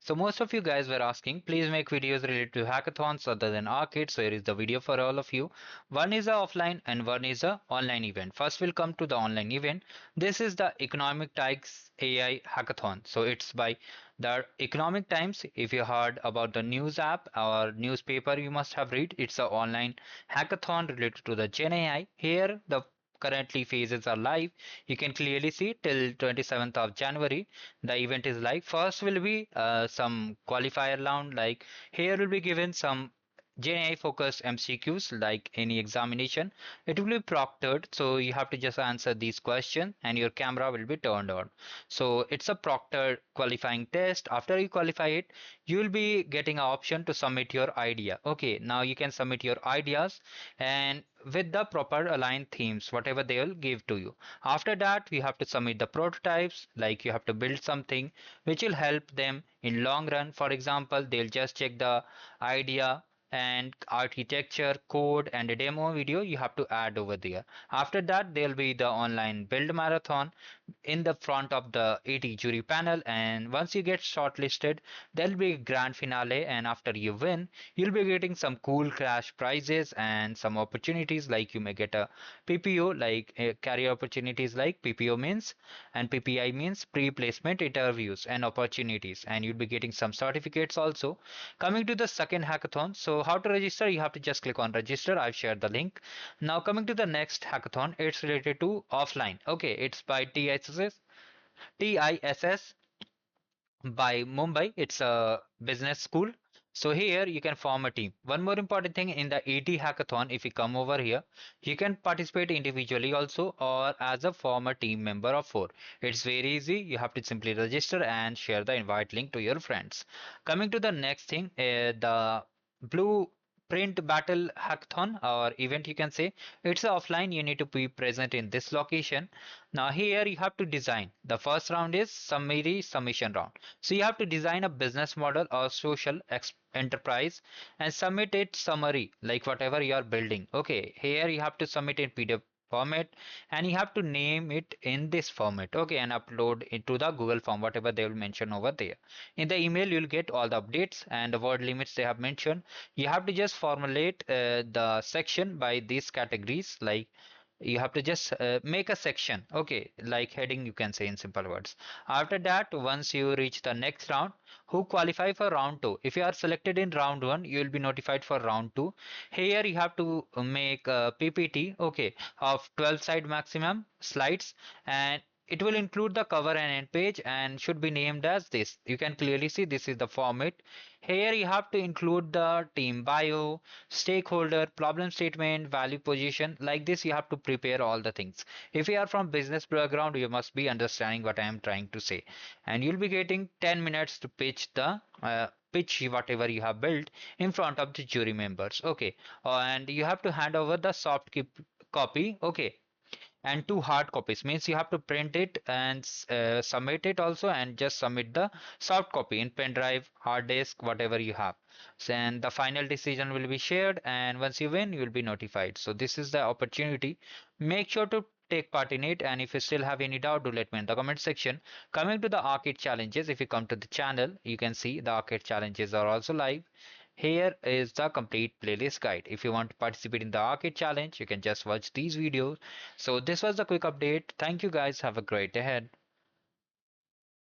So most of you guys were asking, please make videos related to hackathons other than arcades. So here is the video for all of you. One is a offline and one is a online event. First we'll come to the online event. This is the Economic Times AI Hackathon. So it's by the Economic Times. If you heard about the news app or newspaper, you must have read. It's an online hackathon related to the Gen AI. Here the currently phases are live. You can clearly see till 27th of January the event is live. First will be some qualifier round, like here will be given some GenAI focused MCQs like any examination. It will be proctored, so you have to just answer these questions and your camera will be turned on. So it's a proctored qualifying test. After you qualify it, you will be getting an option to submit your idea. Okay, now you can submit your ideas and with the proper aligned themes, whatever they will give to you. After that, we have to submit the prototypes, like you have to build something which will help them in long run. For example, they'll just check the idea and architecture code and a demo video you have to add over there. After that, there'll be the online build marathon in the front of the 80 jury panel, and once you get shortlisted, there'll be a grand finale, and after you win, you'll be getting some cool cash prizes and some opportunities, like you may get a PPO, like career opportunities, like PPO means, and PPI means pre-placement interviews and opportunities, and you'll be getting some certificates also. Coming to the second hackathon, so how to register? You have to just click on register. I've shared the link. Now coming to the next hackathon, it's related to offline. Okay, it's by TISS by Mumbai. It's a business school. So here you can form a team. One more important thing in the AT hackathon, if you come over here, you can participate individually also or as a former team member of four. It's very easy. You have to simply register and share the invite link to your friends. Coming to the next thing, the blue print battle hackathon or event, you can say it's offline. You need to be present in this location. Now here you have to design. The first round is summary submission round. So you have to design a business model or social enterprise and submit it summary, like whatever you are building. Okay, here you have to submit in PDF format and you have to name it in this format. Okay, and upload it to the Google form, whatever they will mention over there. In the email, you'll get all the updates and the word limits they have mentioned. You have to just formulate the section by these categories, like you have to just make a section, okay, like heading, you can say in simple words. After that, once you reach the next round, who qualify for round 2, if you are selected in round 1, you will be notified for round 2. Here you have to make a PPT, okay, of 12 side maximum slides, and it will include the cover and end page and should be named as this. You can clearly see this is the format. Here you have to include the team bio, stakeholder, problem statement, value position. Like this, you have to prepare all the things. If you are from business background, you must be understanding what I am trying to say. And you'll be getting 10 minutes to pitch the pitch whatever you have built in front of the jury members. Okay, and you have to hand over the copy. Okay, and two hard copies means you have to print it and submit it also, and just submit the soft copy in pen drive, hard disk, whatever you have. So, and the final decision will be shared, and once you win you will be notified. So this is the opportunity. Make sure to take part in it, and if you still have any doubt, do let me in the comment section. Coming to the arcade challenges, if you come to the channel, you can see the arcade challenges are also live. Here is the complete playlist guide. If you want to participate in the arcade challenge, you can just watch these videos. So this was the quick update. Thank you guys. Have a great day ahead.